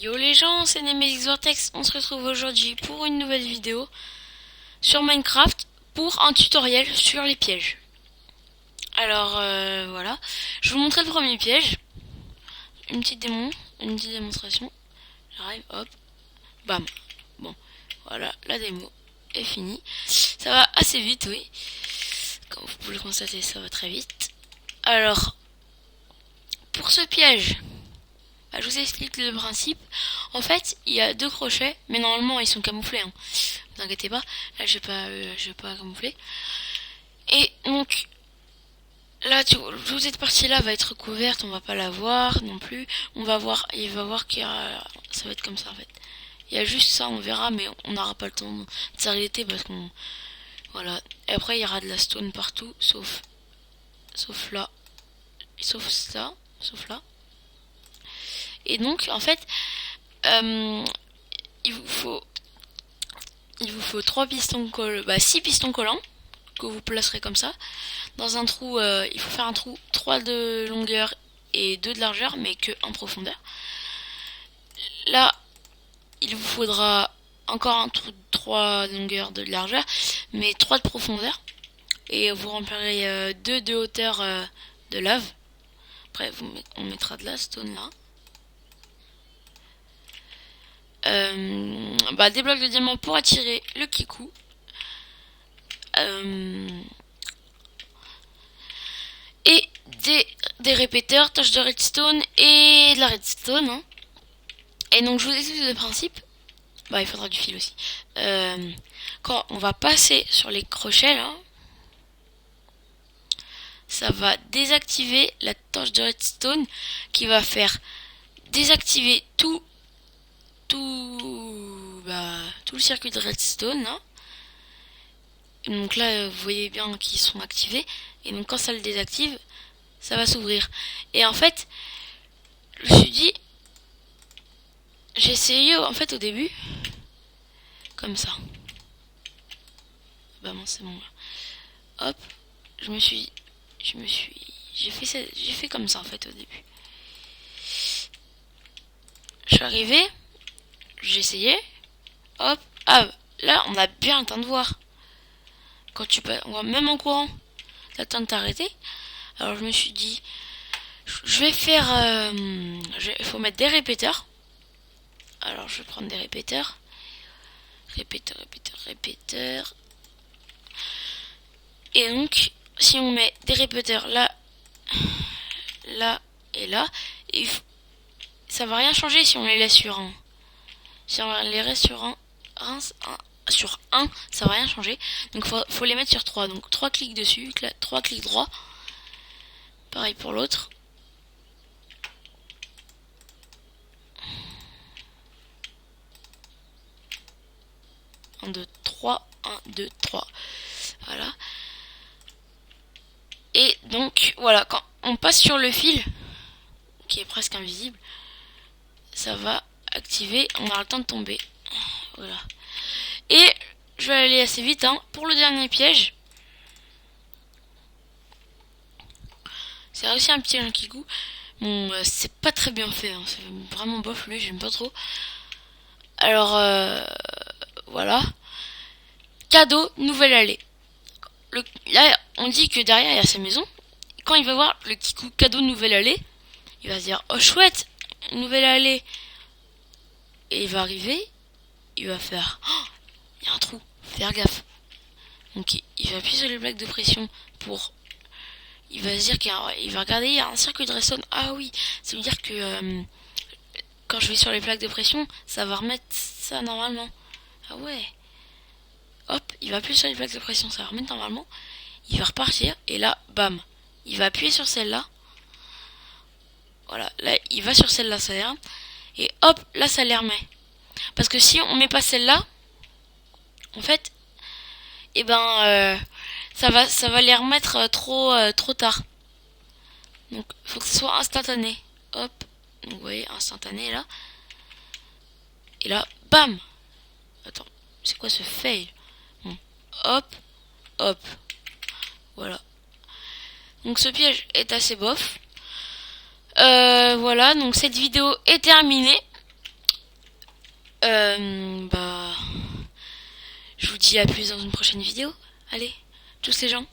Yo les gens, c'est Nemesis Vortex, on se retrouve aujourd'hui pour une nouvelle vidéo sur Minecraft pour un tutoriel sur les pièges. Alors voilà, je vais vous montrer le premier piège, une petite démonstration. J'arrive, hop, bam. Bon, voilà, la démo est finie. Ça va assez vite, oui. Comme vous pouvez le constater, ça va très vite. Alors, pour ce piège, je vous explique le principe. En fait, il y a deux crochets, mais normalement ils sont camouflés. Hein. Ne vous inquiétez pas. Là, je vais pas camoufler. Et donc, là, toute cette partie-là va être couverte. On va pas la voir non plus. On va voir. Il va voir qu'il y a, ça va être comme ça en fait. Il y a juste ça, on verra, mais on n'aura pas le temps de s'arrêter parce qu'on, voilà. Et après, il y aura de la stone partout, sauf là, sauf ça, sauf là. Et donc, en fait, il vous faut 6 pistons collants que vous placerez comme ça. Dans un trou, il faut faire un trou 3 de longueur et 2 de largeur, mais que en profondeur. Là, il vous faudra encore un trou de 3 de longueur, 2 de largeur, mais 3 de profondeur. Et vous remplirez 2 de hauteur de lave. Après, on mettra de la stone là. Des blocs de diamant pour attirer le kikou. Et des répéteurs, taches de redstone et de la redstone. Hein. Et donc je vous explique le principe. Il faudra du fil aussi. Quand on va passer sur les crochets là, ça va désactiver la torche de redstone qui va faire désactiver tout le circuit de redstone. Hein. Et donc là, vous voyez bien qu'ils sont activés. Et donc quand ça le désactive, ça va s'ouvrir. Et en fait, je me suis dit, j'ai essayé en fait au début, comme ça. C'est bon. Hop, j'ai fait comme ça en fait au début. Je suis arrivé, j'ai essayé, hop, là on a bien le temps de voir. Quand on voit même en courant, t'as le temps de t'arrêter. Alors je me suis dit, je vais faire, il faut mettre des répéteurs. Alors je vais prendre des répéteurs. Répéteurs. Et donc, si on met des répéteurs là et là, ça va rien changer si on les laisse sur 1. Si on les reste sur 1, ça va rien changer. Donc faut les mettre sur 3. Donc 3 clics dessus, 3 clics droit. Pareil pour l'autre. Un, 2, 3. 1, 2, 3. Voilà. Et donc, voilà, quand on passe sur le fil, qui est presque invisible, ça va activer, on aura le temps de tomber. Voilà. Et je vais aller assez vite pour le dernier piège. C'est aussi un piège qui goûte. Bon, c'est pas très bien fait, c'est vraiment bof lui, j'aime pas trop. Alors, voilà. Cadeau, nouvelle allée. Là, on dit que derrière il y a sa maison. Quand il va voir le kikou cadeau nouvelle allée, il va se dire oh chouette, nouvelle allée. Et il va arriver, il va faire oh, il y a un trou, faire gaffe. Donc il va appuyer sur les plaques de pression pour, il va se dire qu'il va regarder, il y a un circuit de redstone. Ah oui, ça veut dire que quand je vais sur les plaques de pression, ça va remettre ça normalement. Ah ouais. Hop, il va appuyer sur les plaques de pression, ça va remettre normalement. Il va repartir et là, bam, il va appuyer sur celle-là. Voilà, là il va sur celle-là, ça ira. Et hop, là ça les remet. Parce que si on met pas celle-là, en fait, ça va les remettre trop tard. Donc faut que ce soit instantané. Hop, donc vous voyez, instantané là. Et là, bam. Attends, c'est quoi ce fail? Bon, hop. Voilà. Donc ce piège est assez bof. Voilà, donc cette vidéo est terminée. Bah, je vous dis à plus dans une prochaine vidéo. Allez, tous les gens.